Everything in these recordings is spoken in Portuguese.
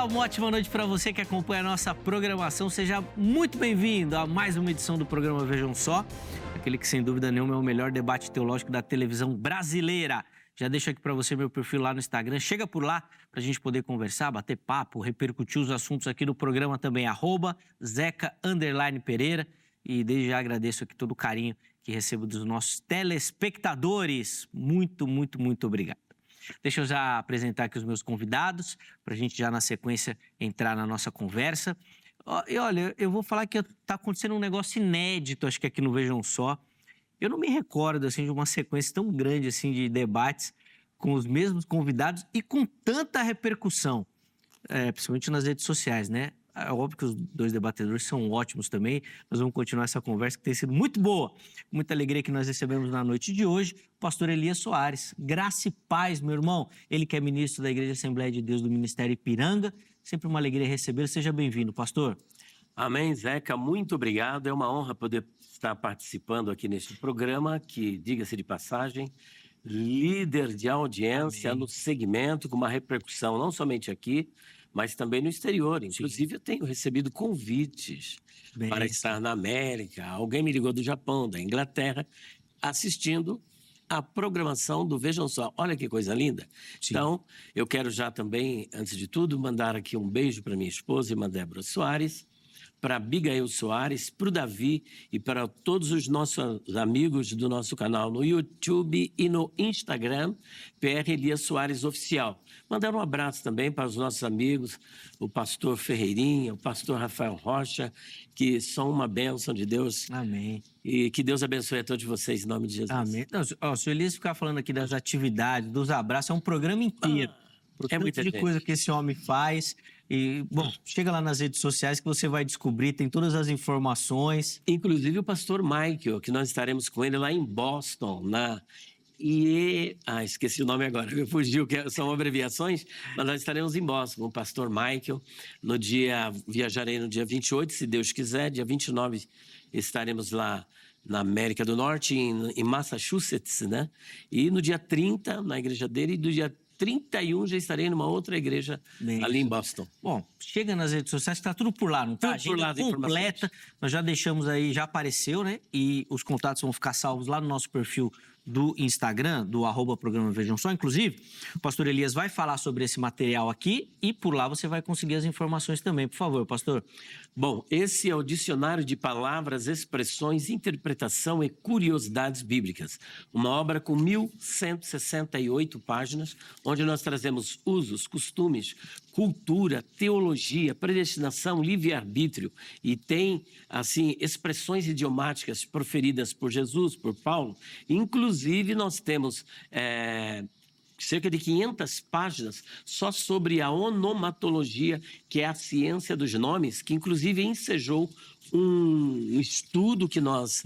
Olá, uma ótima noite para você que acompanha a nossa programação. Seja muito bem-vindo a mais uma edição do programa Vejam Só, aquele que sem dúvida nenhuma é o melhor debate teológico da televisão brasileira. Já deixo aqui para você meu perfil lá no Instagram. Chega por lá para a gente poder conversar, bater papo, repercutir os assuntos aqui do programa também, @Zeca_Pereira. E desde já agradeço aqui todo o carinho que recebo dos nossos telespectadores. Muito, muito, muito obrigado. Deixa eu já apresentar aqui os meus convidados, para a gente já na sequência entrar na nossa conversa. E olha, eu vou falar que está acontecendo um negócio inédito, acho que aqui no Vejam Só. Eu não me recordo assim, de uma sequência tão grande assim, de debates com os mesmos convidados e com tanta repercussão, principalmente nas redes sociais, né? É óbvio que os dois debatedores são ótimos também. Nós vamos continuar essa conversa que tem sido muito boa. Muita alegria que nós recebemos na noite de hoje o pastor Elias Soares. Graça e paz, meu irmão. Ele que é ministro da Igreja Assembleia de Deus do Ministério Ipiranga. Sempre uma alegria recebê-lo. Seja bem-vindo, pastor. Amém, Zeca. Muito obrigado. É uma honra poder estar participando aqui neste programa que, diga-se de passagem, líder de audiência no segmento, com uma repercussão não somente aqui, mas também no exterior. Inclusive, eu tenho recebido convites para estar na América. Alguém me ligou do Japão, da Inglaterra, assistindo a programação do Vejam Só. Olha que coisa linda. Sim. Então, eu quero já também, antes de tudo, mandar aqui um beijo para minha esposa, irmã Débora Soares, para Abigail Soares, para o Davi e para todos os nossos amigos do nosso canal no YouTube e no Instagram, PR Elias Soares Oficial. Mandar um abraço também para os nossos amigos, o pastor Ferreirinha, o pastor Rafael Rocha, que são uma bênção de Deus. Amém. E que Deus abençoe a todos vocês, em nome de Jesus. Amém. Não, se o Elias ficar falando aqui das atividades, dos abraços, é um programa inteiro. É muita de coisa que esse homem faz. E, bom, chega lá nas redes sociais que você vai descobrir, tem todas as informações. Inclusive o pastor Michael, que nós estaremos com ele lá em Boston, esqueci o nome agora, me fugiu, que são abreviações, mas nós estaremos em Boston com o pastor Michael. Viajarei no dia 28, se Deus quiser, dia 29 estaremos lá na América do Norte, em Massachusetts, né? E no dia 30, na igreja dele, e do dia 31 já estarei numa outra igreja ali em Boston. Bom, chega nas redes sociais, está tudo por lá, não está? Tudo por lá, completa. Nós já deixamos aí, já apareceu, né? E os contatos vão ficar salvos lá no nosso perfil do Instagram, do @programa Vejam Só. Inclusive, o pastor Elias vai falar sobre esse material aqui e por lá você vai conseguir as informações também. Por favor, pastor. Bom, esse é o Dicionário de Palavras, Expressões, Interpretação e Curiosidades Bíblicas. Uma obra com 1.168 páginas, onde nós trazemos usos, costumes, cultura, teologia, predestinação, livre-arbítrio. E tem, assim, expressões idiomáticas proferidas por Jesus, por Paulo. Inclusive, nós temos cerca de 500 páginas só sobre a onomatologia, que é a ciência dos nomes, que inclusive ensejou um estudo que nós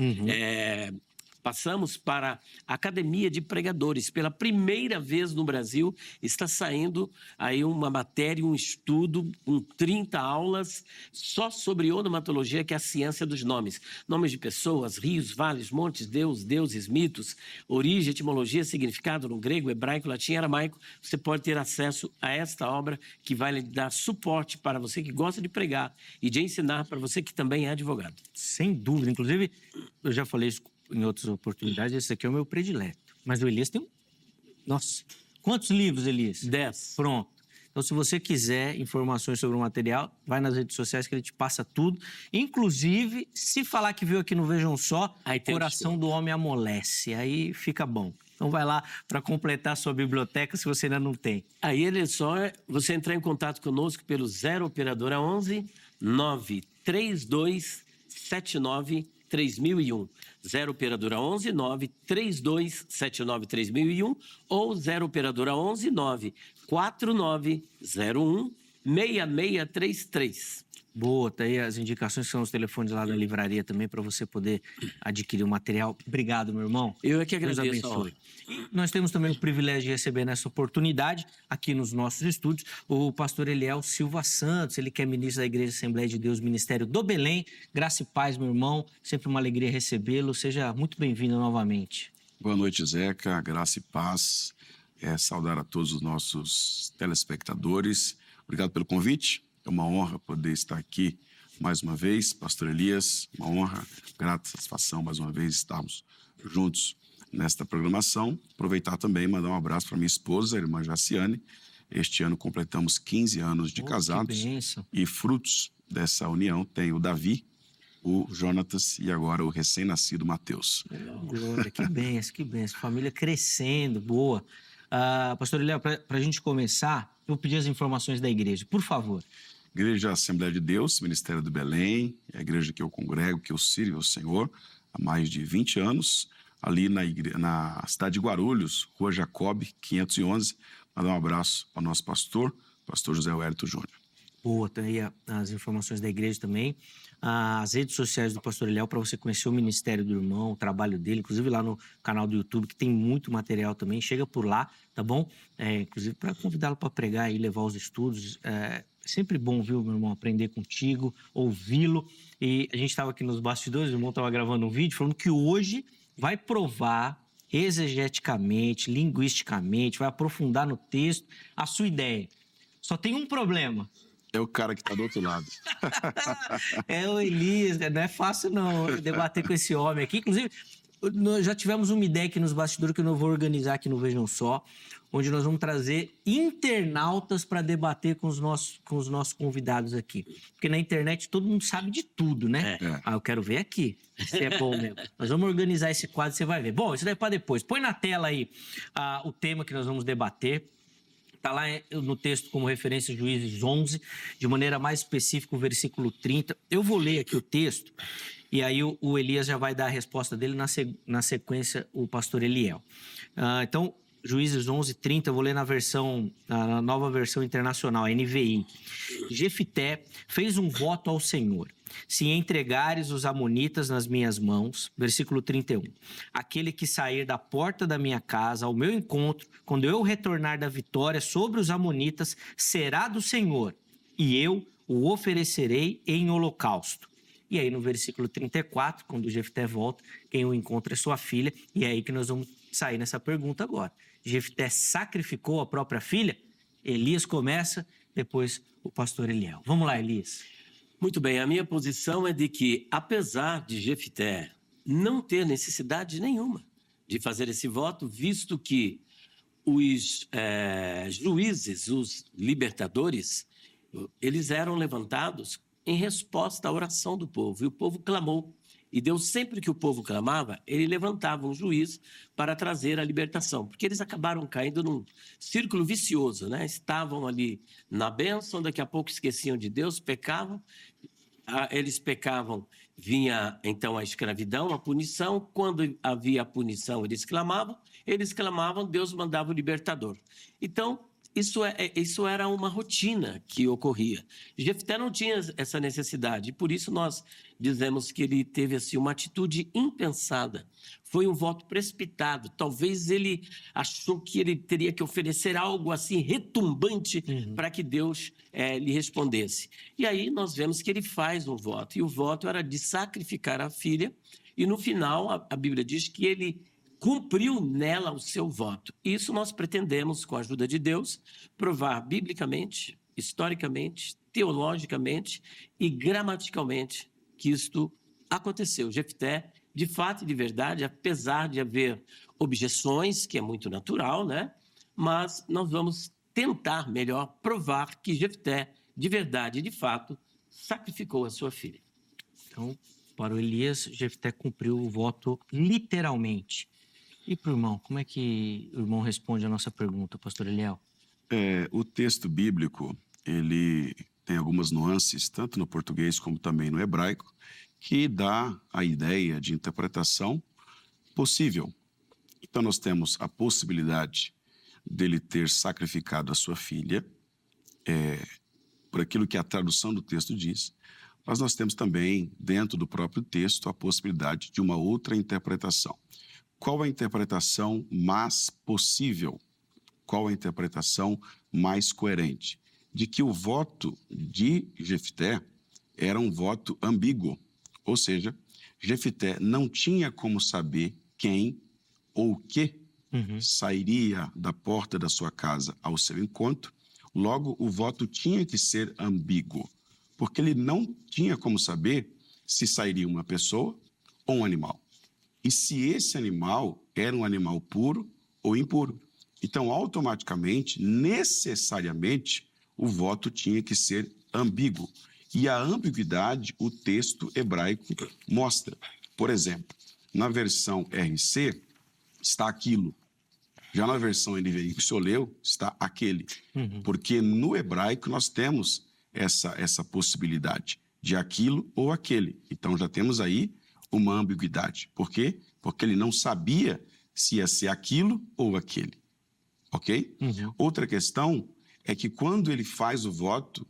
passamos para a Academia de Pregadores. Pela primeira vez no Brasil, está saindo aí uma matéria, um estudo, com 30 aulas, só sobre onomatologia, que é a ciência dos nomes. Nomes de pessoas, rios, vales, montes, deuses, mitos, origem, etimologia, significado no grego, hebraico, latim e aramaico. Você pode ter acesso a esta obra, que vai lhe dar suporte para você que gosta de pregar e de ensinar para você que também é advogado. Sem dúvida. Inclusive, eu já falei isso em outras oportunidades, esse aqui é o meu predileto. Mas o Elias tem Nossa, quantos livros, Elias? 10. Pronto. Então, se você quiser informações sobre o material, vai nas redes sociais que ele te passa tudo. Inclusive, se falar que viu aqui no Vejam Só, Coração do Homem Amolece. Aí fica bom. Então, vai lá para completar a sua biblioteca, se você ainda não tem. Aí ele é só você entrar em contato conosco pelo 0 Operadora 11 932 79 3001. 0 Operadora 11 932 79 3001 ou 0 Operadora 11 94901 6633. Boa, tá aí as indicações, que são os telefones lá da livraria também, para você poder adquirir o material. Obrigado, meu irmão. Eu é que Deus agradeço. abençoe. E nós temos também o privilégio de receber nessa oportunidade, aqui nos nossos estúdios, o pastor Eliel Silva Santos, ele que é ministro da Igreja Assembleia de Deus, Ministério do Belém. Graça e paz, meu irmão. Sempre uma alegria recebê-lo. Seja muito bem-vindo novamente. Boa noite, Zeca. Graça e paz. Saudar a todos os nossos telespectadores. Obrigado pelo convite. É uma honra poder estar aqui mais uma vez. Pastor Elias, uma honra, grata satisfação mais uma vez estarmos juntos nesta programação. Aproveitar também e mandar um abraço para minha esposa, a irmã Jaciane. Este ano completamos 15 anos de casados. Que bênção. E frutos dessa união tem o Davi, o Jonatas e agora o recém-nascido Mateus. Glória, que bênção, que bênção. Família crescendo, boa. Pastor Eliel, para a gente começar, eu pedi as informações da igreja, por favor. Igreja Assembleia de Deus, Ministério do Belém, é a igreja que eu congrego, que eu sirvo ao Senhor há mais de 20 anos, ali na cidade de Guarulhos, Rua Jacob, 511. Mandar um abraço ao nosso pastor José Wellington Júnior. Boa, tem aí as informações da igreja também. As redes sociais do Pastor Eliel para você conhecer o ministério do irmão, o trabalho dele, inclusive lá no canal do YouTube, que tem muito material também. Chega por lá, tá bom? Inclusive para convidá-lo para pregar e levar os estudos. É sempre bom, viu, meu irmão, aprender contigo, ouvi-lo. E a gente estava aqui nos bastidores, o irmão estava gravando um vídeo falando que hoje vai provar exegeticamente, linguisticamente, vai aprofundar no texto a sua ideia. Só tem um problema. É o cara que está do outro lado. É o Elias, não é fácil não debater com esse homem aqui. Inclusive, nós já tivemos uma ideia aqui nos bastidores que eu não vou organizar aqui no Vejam Só, onde nós vamos trazer internautas para debater com os nossos convidados aqui. Porque na internet todo mundo sabe de tudo, né? Eu quero ver aqui se é bom mesmo. Nós vamos organizar esse quadro, você vai ver. Bom, isso daí é para depois. Põe na tela aí o tema que nós vamos debater. Está lá no texto como referência Juízes 11, de maneira mais específica o versículo 30. Eu vou ler aqui o texto e aí o Elias já vai dar a resposta dele, na sequência o pastor Eliel. Então, Juízes 11, 30, eu vou ler na nova versão internacional, NVI. Jefté fez um voto ao Senhor. Se entregares os amonitas nas minhas mãos, versículo 31, aquele que sair da porta da minha casa ao meu encontro, quando eu retornar da vitória sobre os amonitas, será do Senhor, e eu o oferecerei em holocausto. E aí no versículo 34, quando Jefté volta, quem o encontra é sua filha, e é aí que nós vamos sair nessa pergunta agora. Jefté sacrificou a própria filha? Elias começa, depois o pastor Eliel. Vamos lá, Elias. Muito bem, a minha posição é de que, apesar de Jefté não ter necessidade nenhuma de fazer esse voto, visto que os juízes, os libertadores, eles eram levantados em resposta à oração do povo, e o povo clamou. E Deus, sempre que o povo clamava, ele levantava um juiz para trazer a libertação, porque eles acabaram caindo num círculo vicioso, né? Estavam ali na bênção, daqui a pouco esqueciam de Deus, pecavam, eles pecavam, vinha então a escravidão, a punição. Quando havia a punição, eles clamavam, Deus mandava o libertador. Então, isso era uma rotina que ocorria. Jefté não tinha essa necessidade, por isso nós dizemos que ele teve assim, uma atitude impensada. Foi um voto precipitado. Talvez ele achou que ele teria que oferecer algo assim retumbante para que Deus lhe respondesse. E aí nós vemos que ele faz um voto, e o voto era de sacrificar a filha, e no final a Bíblia diz que ele cumpriu nela o seu voto. Isso nós pretendemos, com a ajuda de Deus, provar biblicamente, historicamente, teologicamente e gramaticalmente que isto aconteceu. Jefté, de fato e de verdade, apesar de haver objeções, que é muito natural, né? Mas nós vamos tentar melhor provar que Jefté, de verdade e de fato, sacrificou a sua filha. Então, para o Elias, Jefté cumpriu o voto literalmente. E para o irmão, como é que o irmão responde a nossa pergunta, pastor Eliel? O texto bíblico, ele tem algumas nuances, tanto no português como também no hebraico, que dá a ideia de interpretação possível. Então, nós temos a possibilidade dele ter sacrificado a sua filha, por aquilo que a tradução do texto diz, mas nós temos também, dentro do próprio texto, a possibilidade de uma outra interpretação. Qual a interpretação mais possível? Qual a interpretação mais coerente? De que o voto de Jefté era um voto ambíguo, ou seja, Jefté não tinha como saber quem ou o que sairia da porta da sua casa ao seu encontro, Logo, o voto tinha que ser ambíguo, porque ele não tinha como saber se sairia uma pessoa ou um animal. E se esse animal era um animal puro ou impuro. Então, automaticamente, necessariamente, o voto tinha que ser ambíguo. E a ambiguidade, o texto hebraico mostra. Por exemplo, na versão RC, está aquilo. Já na versão NVI que o senhor leu, está aquele. Porque no hebraico nós temos essa possibilidade de aquilo ou aquele. Então, já temos aí uma ambiguidade. Por quê? Porque ele não sabia se ia ser aquilo ou aquele. Ok? Outra questão é que quando ele faz o voto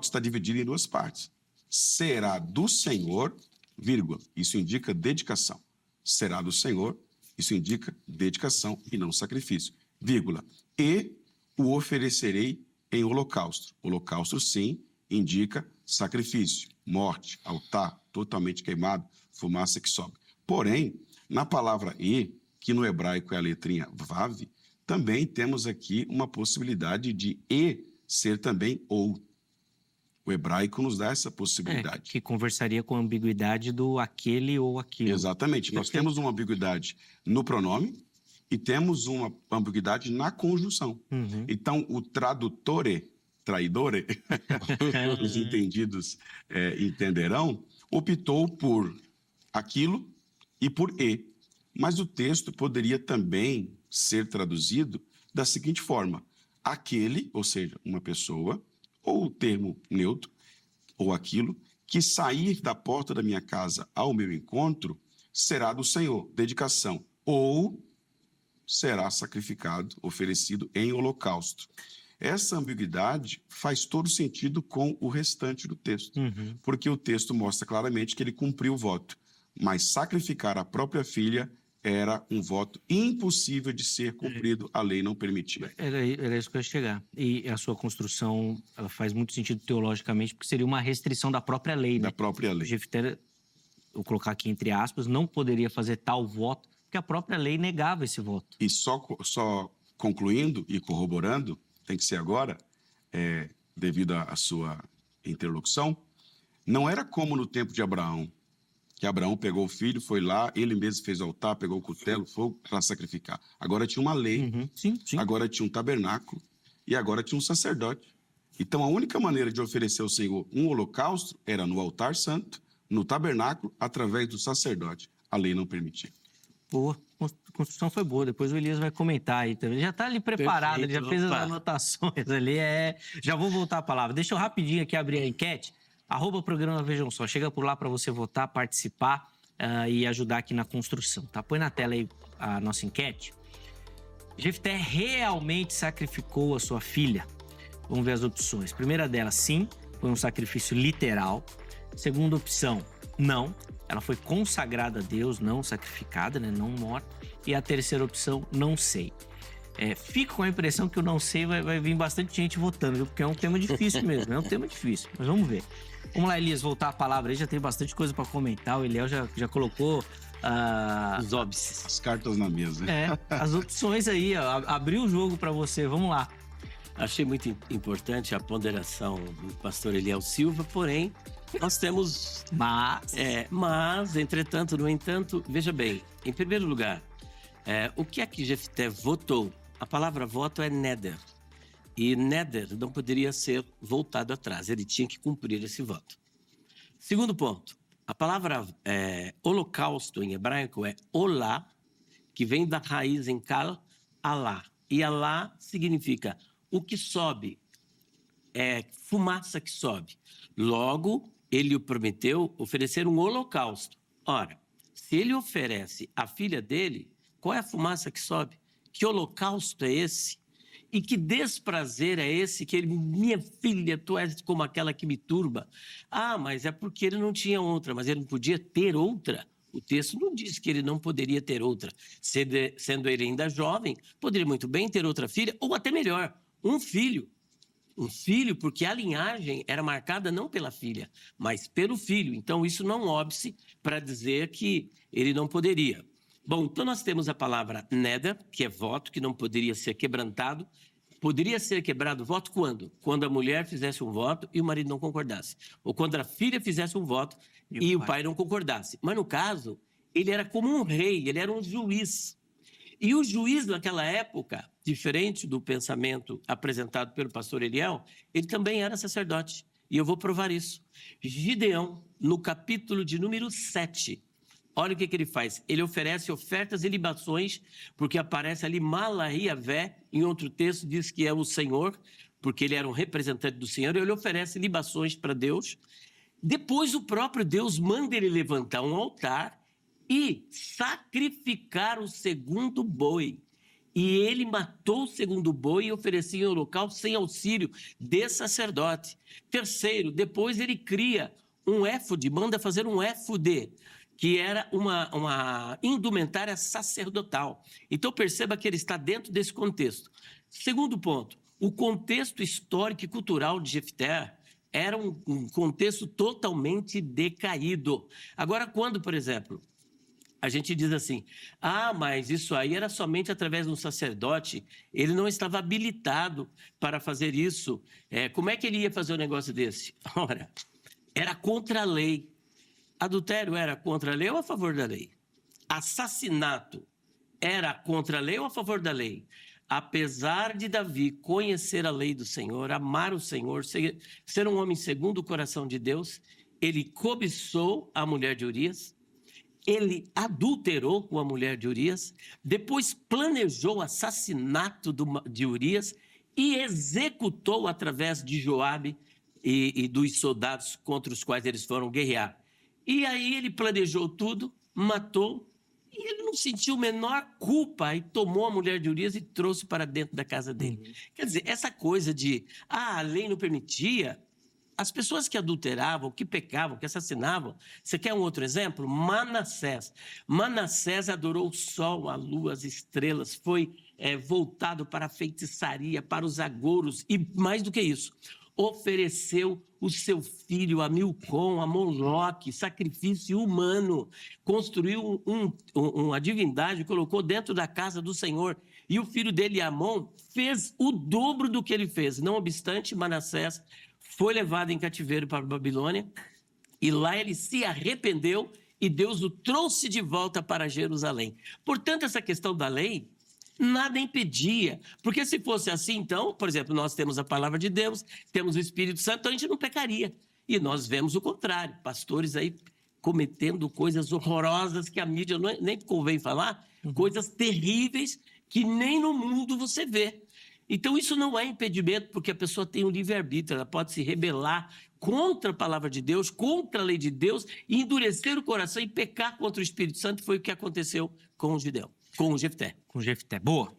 está dividido em duas partes. Será do Senhor, vírgula, isso indica dedicação. Será do Senhor, isso indica dedicação e não sacrifício, vírgula. E o oferecerei em holocausto. Holocausto, sim, indica sacrifício, morte, altar, totalmente queimado, fumaça que sobe. Porém, na palavra e, que no hebraico é a letrinha vav, também temos aqui uma possibilidade de e ser também ou. O hebraico nos dá essa possibilidade. Que conversaria com a ambiguidade do aquele ou aquilo. Exatamente. Nós temos uma ambiguidade no pronome e temos uma ambiguidade na conjunção. Então, o tradutore, traidore, os entendidos entenderão, optou por aquilo e por e. Mas o texto poderia também ser traduzido da seguinte forma: aquele, ou seja, uma pessoa, ou o termo neutro, ou aquilo, que sair da porta da minha casa ao meu encontro, será do Senhor, dedicação, ou será sacrificado, oferecido em holocausto. Essa ambiguidade faz todo sentido com o restante do texto, porque o texto mostra claramente que ele cumpriu o voto, mas sacrificar a própria filha era um voto impossível de ser cumprido, a lei não permitia. Era isso que eu ia chegar. E a sua construção, ela faz muito sentido teologicamente, porque seria uma restrição da própria lei, né? Da própria lei. Jefté, vou colocar aqui entre aspas, não poderia fazer tal voto, porque a própria lei negava esse voto. E só concluindo e corroborando, tem que ser agora, devido à sua interlocução, não era como no tempo de Abraão, que Abraão pegou o filho, foi lá, ele mesmo fez o altar, pegou o cutelo, fogo para sacrificar. Agora tinha uma lei, Sim. agora tinha um tabernáculo e agora tinha um sacerdote. Então a única maneira de oferecer ao Senhor um holocausto era no altar santo, no tabernáculo, através do sacerdote. A lei não permitia. Boa. A construção foi boa. Depois o Elias vai comentar aí também. Ele já está ali preparado, Perfeito, ele já fez as opa. anotações ali. Já vou voltar a palavra. Deixa eu rapidinho aqui abrir a enquete. @programa Vejam Só. Chega por lá para você votar, participar e ajudar aqui na construção, tá? Põe na tela aí a nossa enquete. Jefté realmente sacrificou a sua filha? Vamos ver as opções. Primeira delas, sim, foi um sacrifício literal. Segunda opção, não. Ela foi consagrada a Deus, não sacrificada, né? Não morta. E a terceira opção, não sei. Fico com a impressão que o não sei vai vir bastante gente votando, viu? Porque é um tema difícil mesmo, é um tema difícil. Mas vamos ver. Vamos lá, Elias, voltar a palavra aí. Já tem bastante coisa para comentar. O Eliel já colocou Os óbices. As cartas na mesa. as opções aí, ó. Abriu o jogo para você. Vamos lá. Achei muito importante a ponderação do pastor Eliel Silva, porém, nós temos... Mas, entretanto, no entanto, veja bem, em primeiro lugar, o que é que Jefté votou? A palavra voto é neder. E neder não poderia ser voltado atrás, ele tinha que cumprir esse voto. Segundo ponto, a palavra holocausto em hebraico é olá, que vem da raiz em kal, alá. E alá significa o que sobe, fumaça que sobe. Logo, ele o prometeu oferecer um holocausto. Ora, se ele oferece a filha dele, qual é a fumaça que sobe? Que holocausto é esse? E que desprazer é esse que ele, minha filha, tu és como aquela que me turba? Ah, mas é porque ele não tinha outra, mas ele não podia ter outra. O texto não diz que ele não poderia ter outra. Sendo ele ainda jovem, poderia muito bem ter outra filha, ou até melhor, um filho. Um filho, porque a linhagem era marcada não pela filha, mas pelo filho. Então, isso não óbice para dizer que ele não poderia. Bom, então nós temos a palavra neder, que é voto, que não poderia ser quebrantado Poderia ser quebrado o voto quando? Quando a mulher fizesse um voto e o marido não concordasse. Ou quando a filha fizesse um voto e o pai não concordasse. Mas, no caso, ele era como um rei, ele era um juiz. E o juiz, naquela época, diferente do pensamento apresentado pelo pastor Eliel, ele também era sacerdote. E eu vou provar isso. Gideão, no capítulo de número 7, olha o que ele faz. Ele oferece ofertas e libações, porque aparece ali Malahiavé, em outro texto diz que é o Senhor, porque ele era um representante do Senhor, e ele oferece libações para Deus. Depois o próprio Deus manda ele levantar um altar e sacrificar o segundo boi. E ele matou o segundo boi e oferecia em holocausto sem auxílio de sacerdote. Terceiro, depois ele cria um éfode, manda fazer um éfode, que era uma indumentária sacerdotal. Então perceba que ele está dentro desse contexto. Segundo ponto, o contexto histórico e cultural de Jefté era um contexto totalmente decaído. Agora, quando, por exemplo, a gente diz assim, mas isso aí era somente através de um sacerdote, ele não estava habilitado para fazer isso. Como é que ele ia fazer um negócio desse? Ora, era contra a lei. Adultério era contra a lei ou a favor da lei? Assassinato era contra a lei ou a favor da lei? Apesar de Davi conhecer a lei do Senhor, amar o Senhor, ser um homem segundo o coração de Deus, ele cobiçou a mulher de Urias, ele adulterou com a mulher de Urias, depois planejou o assassinato de Urias e executou através de Joabe e dos soldados contra os quais eles foram guerrear. E aí ele planejou tudo, matou, e ele não sentiu a menor culpa e tomou a mulher de Urias e trouxe para dentro da casa dele. Quer dizer, essa coisa de, a lei não permitia. As pessoas que adulteravam, que pecavam, que assassinavam, você quer um outro exemplo? Manassés. Manassés adorou o sol, a lua, as estrelas, foi voltado para a feitiçaria, para os agouros e mais do que isso, ofereceu o seu filho a Milcom, a Moloque, sacrifício humano, construiu uma divindade, colocou dentro da casa do Senhor, e o filho dele, Amon, fez o dobro do que ele fez. Não obstante, Manassés foi levado em cativeiro para a Babilônia, e lá ele se arrependeu, e Deus o trouxe de volta para Jerusalém. Portanto, essa questão da lei nada impedia, porque se fosse assim, então, por exemplo, nós temos a palavra de Deus, temos o Espírito Santo, então a gente não pecaria. E nós vemos o contrário, pastores aí cometendo coisas horrorosas que a mídia nem convém falar, coisas terríveis que nem no mundo você vê. Então isso não é impedimento, porque a pessoa tem um livre-arbítrio, ela pode se rebelar contra a palavra de Deus, contra a lei de Deus, e endurecer o coração e pecar contra o Espírito Santo, foi o que aconteceu com o Gideão. Com o Jefté. Com o Jefté. Boa.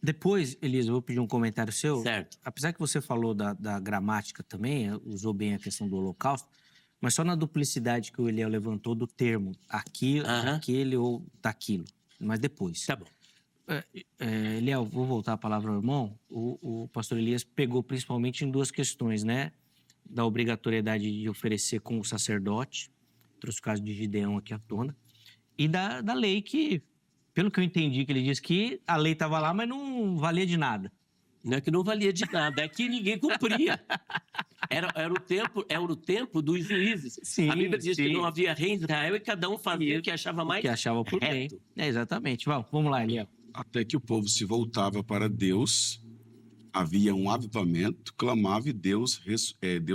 Depois, Elisa, eu vou pedir um comentário seu. Certo. Apesar que você falou da gramática também, usou bem a questão do holocausto, mas só na duplicidade que o Eliel levantou do termo aquilo, aquele ou daquilo. Mas depois. Tá bom. Eliel, vou voltar a palavra ao irmão. O pastor Elias pegou principalmente em duas questões, né? Da obrigatoriedade de oferecer com o sacerdote, trouxe o caso de Gideão aqui à tona, e da lei que, pelo que eu entendi, que ele disse que a lei estava lá, mas não valia de nada. Não é que não valia de nada, é que ninguém cumpria. Era o tempo dos juízes. Sim, a Bíblia diz sim. que não havia rei em Israel e cada um fazia o que achava mais que achava por bem. reto. Exatamente. Vamos lá, Eliel. Até que o povo se voltava para Deus, havia um avivamento, clamava e Deus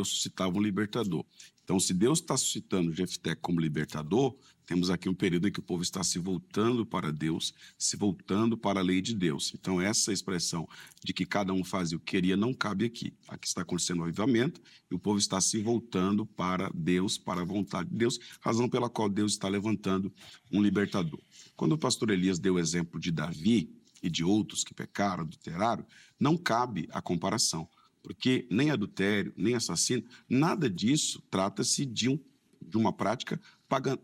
suscitava um libertador. Então, se Deus está suscitando Jefté como libertador, temos aqui um período em que o povo está se voltando para Deus, se voltando para a lei de Deus. Então, essa expressão de que cada um fazia o que queria não cabe aqui. Aqui está acontecendo um avivamento e o povo está se voltando para Deus, para a vontade de Deus, razão pela qual Deus está levantando um libertador. Quando o pastor Elias deu o exemplo de Davi e de outros que pecaram, adulteraram, não cabe a comparação. Porque nem adultério, nem assassino, nada disso trata-se de uma prática pagã,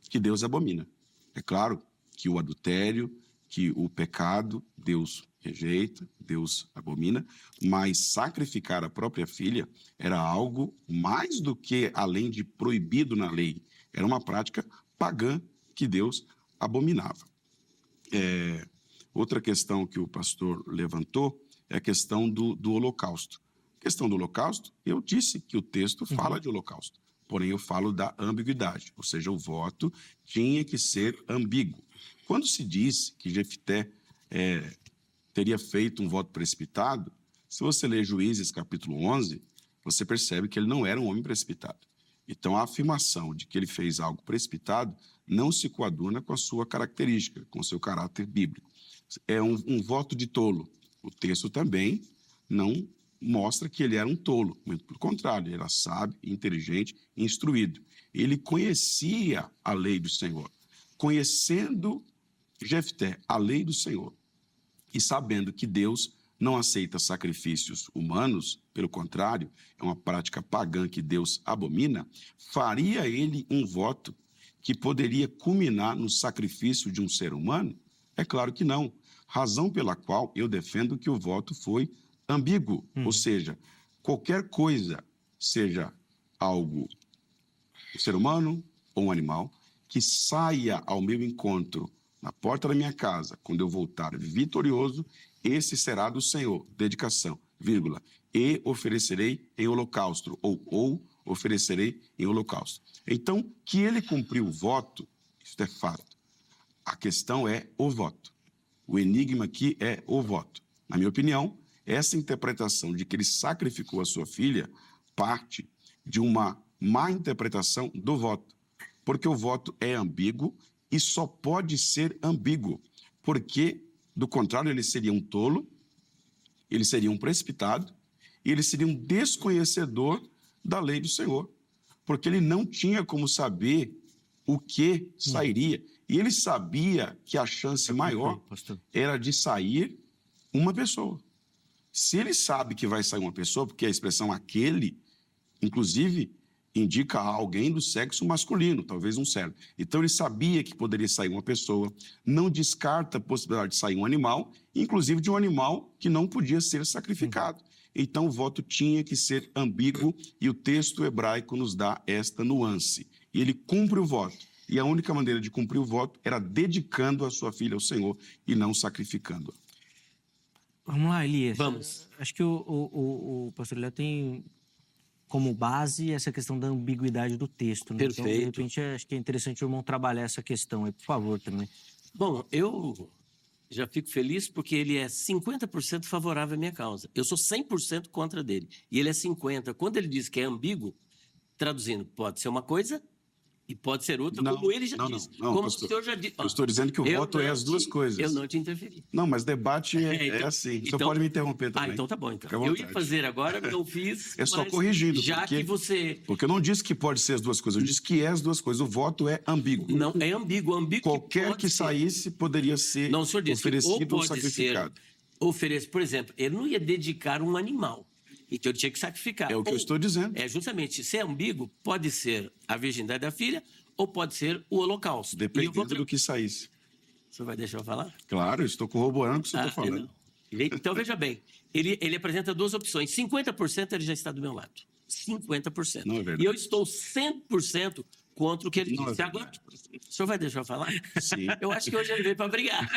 que Deus abomina. É claro que o adultério, que o pecado, Deus rejeita, Deus abomina, mas sacrificar a própria filha era algo mais do que além de proibido na lei. Era uma prática pagã que Deus abominava. Outra questão que o pastor levantou é a questão do holocausto. A questão do holocausto, eu disse que o texto fala de holocausto, porém eu falo da ambiguidade, ou seja, o voto tinha que ser ambíguo. Quando se diz que Jefté teria feito um voto precipitado, se você ler Juízes capítulo 11, você percebe que ele não era um homem precipitado. Então, a afirmação de que ele fez algo precipitado não se coaduna com a sua característica, com o seu caráter bíblico. É um voto de tolo. O texto também não mostra que ele era um tolo, muito pelo contrário, ele era sábio, inteligente e instruído. Ele conhecia a lei do Senhor. Conhecendo Jefté, a lei do Senhor, e sabendo que Deus não aceita sacrifícios humanos, pelo contrário, é uma prática pagã que Deus abomina, faria ele um voto que poderia culminar no sacrifício de um ser humano? É claro que não. Razão pela qual eu defendo que o voto foi ambíguo, ou seja, qualquer coisa, seja algo, um ser humano ou um animal, que saia ao meu encontro na porta da minha casa, quando eu voltar vitorioso, esse será do Senhor, dedicação, vírgula, e oferecerei em holocausto, ou oferecerei em holocausto. Então, que ele cumpriu o voto, isso é fato. A questão é o voto. O enigma aqui é o voto. Na minha opinião, essa interpretação de que ele sacrificou a sua filha parte de uma má interpretação do voto, porque o voto é ambíguo e só pode ser ambíguo, porque, do contrário, ele seria um tolo, ele seria um precipitado e ele seria um desconhecedor da lei do Senhor, porque ele não tinha como saber o que sairia. E ele sabia que a chance maior era de sair uma pessoa. Se ele sabe que vai sair uma pessoa, porque a expressão aquele, inclusive, indica alguém do sexo masculino, talvez um servo. Então, ele sabia que poderia sair uma pessoa, não descarta a possibilidade de sair um animal, inclusive de um animal que não podia ser sacrificado. Então, o voto tinha que ser ambíguo e o texto hebraico nos dá esta nuance. E ele cumpre o voto. E a única maneira de cumprir o voto era dedicando a sua filha ao Senhor e não sacrificando-a. Vamos lá, Elias. Vamos. Acho que o pastor Léo tem como base essa questão da ambiguidade do texto, né? Perfeito. Então, de repente, acho que é interessante o irmão trabalhar essa questão aí, por favor, também. Bom, eu já fico feliz porque ele é 50% favorável à minha causa. Eu sou 100% contra dele. E ele é 50%. Quando ele diz que é ambíguo, traduzindo, pode ser uma coisa e pode ser outra, como ele já disse. Não, como pastor, o senhor já disse. eu estou dizendo que o voto é as duas coisas. Eu não te interferi. Não, mas debate é assim. Você pode me interromper também. Então tá bom. Então. Fica à Eu vontade. ia fazer agora, não fiz. É só mas corrigindo. Já porque, que você. Porque eu não disse que pode ser as duas coisas, eu disse que é as duas coisas. O voto é ambíguo. Não, é ambíguo. Ambíguo Qualquer que saísse poderia ser não, o senhor disse, oferecido ou sacrificado. Por exemplo, ele não ia dedicar um animal. Então ele tinha que sacrificar. É o que eu estou dizendo. É justamente, se é ambíguo, pode ser a virgindade da filha ou pode ser o holocausto. Dependendo do que saísse. O senhor vai deixar eu falar? Claro, eu estou corroborando o que você está falando. Então, veja bem, ele apresenta duas opções. 50% ele já está do meu lado. 50%. Não é verdade. E eu estou 100% contra o que ele Não disse. é Agora, o senhor vai deixar eu falar? Sim. Eu acho que hoje ele veio para brigar.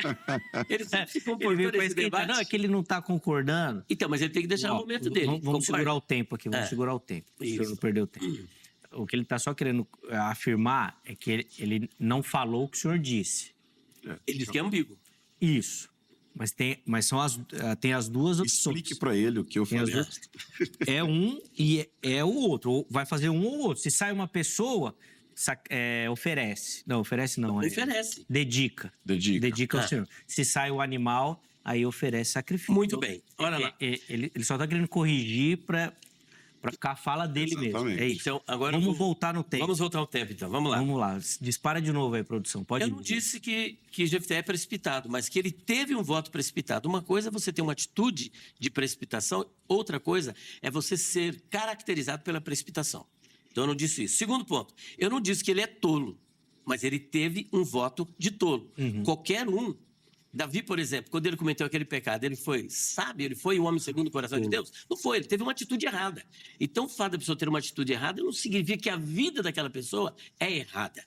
Ele sempre se comportou Ele veio pra nesse esquentar. debate. Não, é que ele não está concordando. Então, mas ele tem que deixar o momento dele. Vamos Concorda? segurar o tempo aqui, vamos É. segurar o tempo. O senhor Isso. não perdeu o tempo. O que ele está só querendo afirmar é que ele não falou o que o senhor disse. Ele disse que é ambíguo. Isso. Mas tem as duas opções. Explique para ele o que eu Tem as falei. duas- É um e é o outro. Ou vai fazer um ou outro. Se sai uma pessoa, oferece. Não, oferece não. Oferece. Dedica. Dedica. Ao Senhor. Se sai o animal, aí oferece sacrifício. Muito bem. Olha lá. Ele só está querendo corrigir para ficar a fala dele Exatamente. mesmo. É isso. Então, agora Vamos voltar no tempo. Vamos voltar ao tempo, então. Vamos lá. Vamos lá. Dispara de novo aí, produção. Pode Eu ir. não disse que Jefté é precipitado, mas que ele teve um voto precipitado. Uma coisa é você ter uma atitude de precipitação, outra coisa é você ser caracterizado pela precipitação. Então, eu não disse isso. Segundo ponto, eu não disse que ele é tolo, mas ele teve um voto de tolo. Qualquer um. Davi, por exemplo, quando ele cometeu aquele pecado, ele foi sábio, ele foi um homem segundo o coração de Deus? Não foi, ele teve uma atitude errada. Então, o fato da pessoa ter uma atitude errada não significa que a vida daquela pessoa é errada.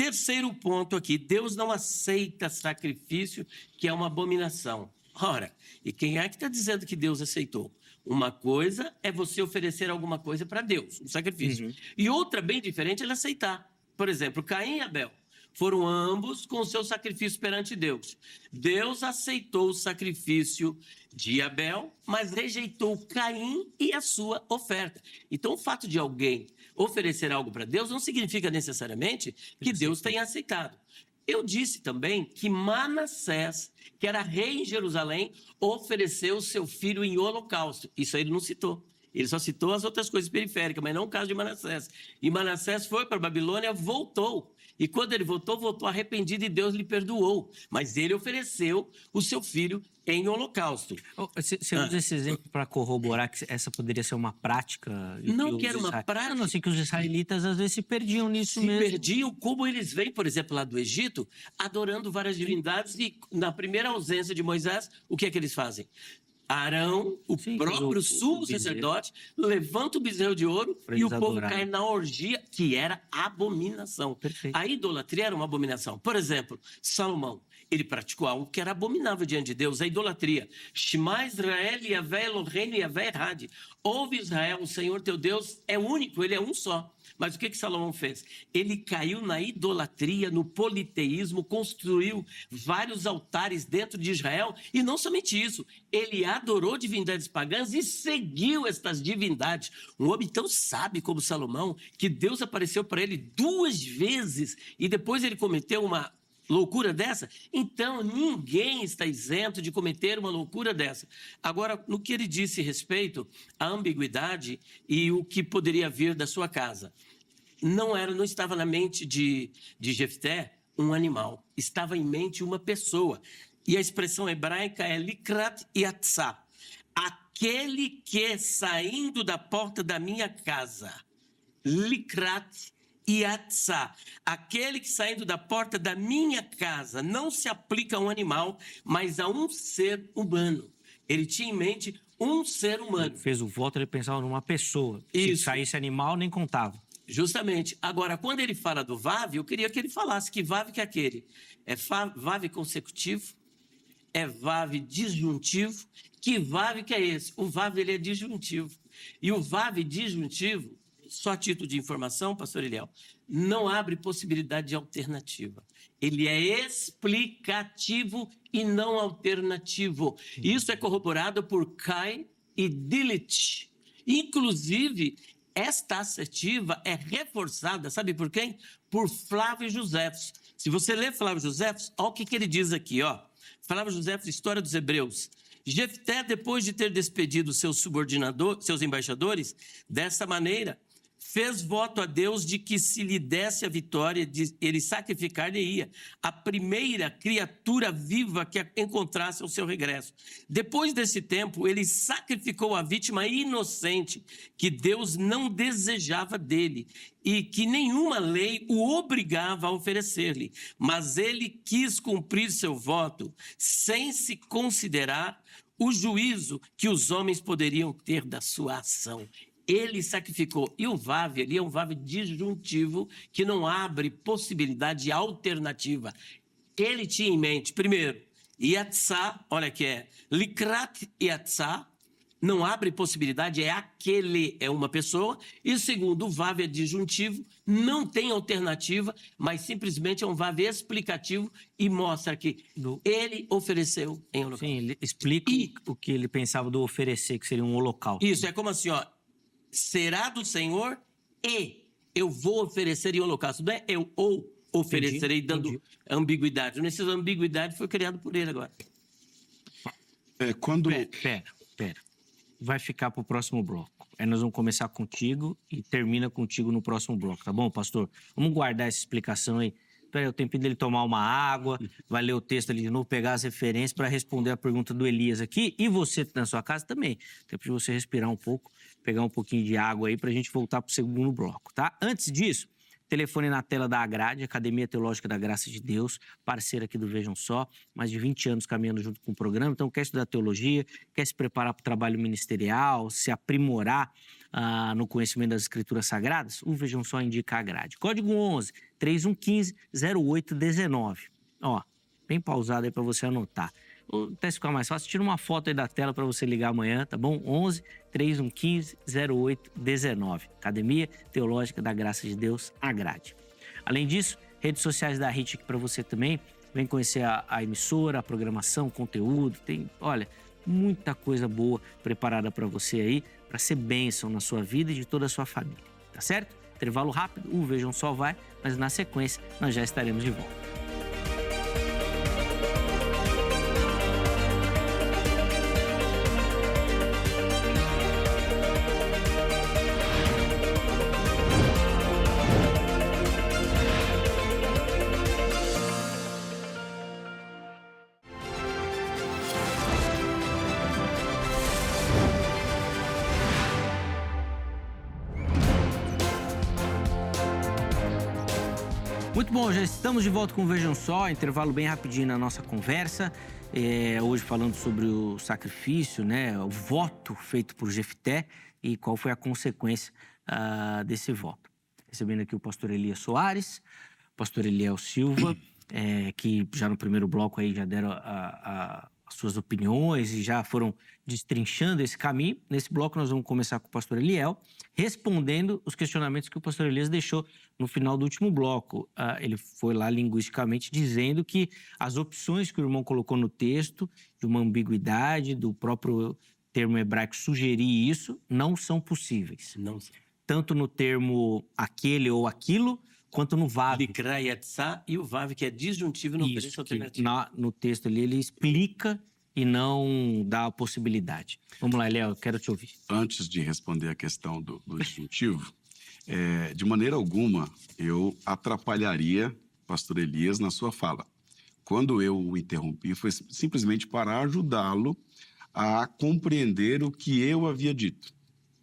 Terceiro ponto aqui, Deus não aceita sacrifício, que é uma abominação. Ora, e quem é que está dizendo que Deus aceitou? Uma coisa é você oferecer alguma coisa para Deus, um sacrifício. E outra, bem diferente, é ele aceitar. Por exemplo, Caim e Abel foram ambos com o seu sacrifício perante Deus. Deus aceitou o sacrifício de Abel, mas rejeitou Caim e a sua oferta. Então, o fato de alguém oferecer algo para Deus não significa necessariamente que Deus tenha aceitado. Eu disse também que Manassés, que era rei em Jerusalém, ofereceu seu filho em holocausto. Isso aí ele não citou. Ele só citou as outras coisas periféricas, mas não o caso de Manassés. E Manassés foi para a Babilônia, voltou. E quando ele voltou arrependido e Deus lhe perdoou. Mas ele ofereceu o seu filho em holocausto. Você usa esse exemplo para corroborar que essa poderia ser uma prática? Não que era uma prática. Não, sei que os israelitas às vezes se perdiam nisso mesmo. Se perdiam, como eles vêm, por exemplo, lá do Egito, adorando várias divindades. E na primeira ausência de Moisés, o que é que eles fazem? Arão, o próprio sumo sacerdote, levanta o bezerro de ouro e o povo cai na orgia, que era abominação. Perfeito. A idolatria era uma abominação. Por exemplo, Salomão, ele praticou algo que era abominável diante de Deus, a idolatria. Shema Israel, Yahvé Eloheinu, Yahvé Errad. Ouve Israel, o Senhor teu Deus é único, ele é um só. Mas o que Salomão fez? Ele caiu na idolatria, no politeísmo, construiu vários altares dentro de Israel. E não somente isso, ele adorou divindades pagãs e seguiu estas divindades. Um homem tão sábio como Salomão, que Deus apareceu para ele 2 vezes e depois ele cometeu uma loucura dessa? Então, ninguém está isento de cometer uma loucura dessa. Agora, no que ele disse respeito à ambiguidade e o que poderia vir da sua casa, não estava na mente de Jefté um animal, estava em mente uma pessoa. E a expressão hebraica é likrat yatzá, aquele que saindo da porta da minha casa, likrat yatzá, aquele que saindo da porta da minha casa, não se aplica a um animal, mas a um ser humano. Ele tinha em mente um ser humano. Ele fez o voto, ele pensava numa pessoa. Isso. Se saísse animal, nem contava. Justamente. Agora, quando ele fala do vav, eu queria que ele falasse que vav que é aquele. É vav consecutivo? É vav disjuntivo? Que vav que é esse? O vav, ele é disjuntivo. E o vav disjuntivo, só a título de informação, pastor Eliel, não abre possibilidade de alternativa. Ele é explicativo e não alternativo. Isso é corroborado por Kai e Delitzsch. Inclusive, esta assertiva é reforçada, sabe por quem? Por Flávio Josefos. Se você ler Flávio Josefos, olha o que ele diz aqui, ó. Flávio Josefos, História dos Hebreus. Jefté, depois de ter despedido seus embaixadores, dessa maneira, fez voto a Deus de que se lhe desse a vitória, ele sacrificar-lhe-ia a primeira criatura viva que encontrasse ao seu regresso. Depois desse tempo, ele sacrificou a vítima inocente que Deus não desejava dele e que nenhuma lei o obrigava a oferecer-lhe. Mas ele quis cumprir seu voto sem se considerar o juízo que os homens poderiam ter da sua ação. Ele sacrificou. E o vav ali é um vav disjuntivo que não abre possibilidade de alternativa. Ele tinha em mente, primeiro, yatzá, olha que é likrat yatzá, não abre possibilidade, é aquele, é uma pessoa. E segundo, o vav é disjuntivo, não tem alternativa, mas simplesmente é um vav explicativo e mostra que ele ofereceu em holocausto. Sim, ele explica o que ele pensava do oferecer, que seria um holocausto. Isso, é como assim, ó. Será do Senhor e eu vou oferecer em holocausto. Não é eu ou oferecerei, dando ambiguidade. Não, essa ambiguidade foi criada por ele agora. Quando... Pera. Vai ficar para o próximo bloco. Aí nós vamos começar contigo e termina contigo no próximo bloco, tá bom, pastor? Vamos guardar essa explicação aí. Espera aí, o tempo dele tomar uma água, vai ler o texto ali de novo, pegar as referências para responder a pergunta do Elias aqui. E você na sua casa também. Tempo de você respirar um pouco, pegar um pouquinho de água aí para a gente voltar para o segundo bloco, tá? Antes disso, Telefone na tela da Agrade, Academia Teológica da Graça de Deus, parceira aqui do Vejam Só, mais de 20 anos caminhando junto com o programa. Então, quer estudar teologia, quer se preparar para o trabalho ministerial, se aprimorar no conhecimento das Escrituras Sagradas, o Vejam Só indica a Agrade. Código 11 3115 0819. Ó, bem pausado aí para você anotar. Até ficar mais fácil, tira uma foto aí da tela para você ligar amanhã, tá bom? 11 3115 0819. Academia Teológica da Graça de Deus, Agrade. Além disso, redes sociais da HIT aqui para você também. Vem conhecer a emissora, a programação, o conteúdo. Tem, olha, muita coisa boa preparada para você aí, para ser bênção na sua vida e de toda a sua família, tá certo? Intervalo rápido, o Vejam Só vai, mas na sequência nós já estaremos de volta. Muito bom, já estamos de volta com o Vejam Só, intervalo bem rapidinho na nossa conversa. Hoje falando sobre o sacrifício, né, o voto feito por Jefté e qual foi a consequência desse voto. Recebendo aqui o pastor Elias Soares, o pastor Eliel Silva, que já no primeiro bloco aí já deram as suas opiniões e já foram destrinchando esse caminho. Nesse bloco nós vamos começar com o pastor Eliel, respondendo os questionamentos que o pastor Elias deixou no final do último bloco. Ele foi lá linguisticamente dizendo que as opções que o irmão colocou no texto, de uma ambiguidade, do próprio termo hebraico sugerir isso, não são possíveis. Não. Tanto no termo aquele ou aquilo, quanto no vav. Likra yatzá e o vav, que é disjuntivo, não oferece alternativa. No texto ali ele explica e não dá a possibilidade. Vamos lá, Eliel, eu quero te ouvir. Antes de responder a questão do disjuntivo, de maneira alguma eu atrapalharia pastor Elias na sua fala. Quando eu o interrompi, foi simplesmente para ajudá-lo a compreender o que eu havia dito,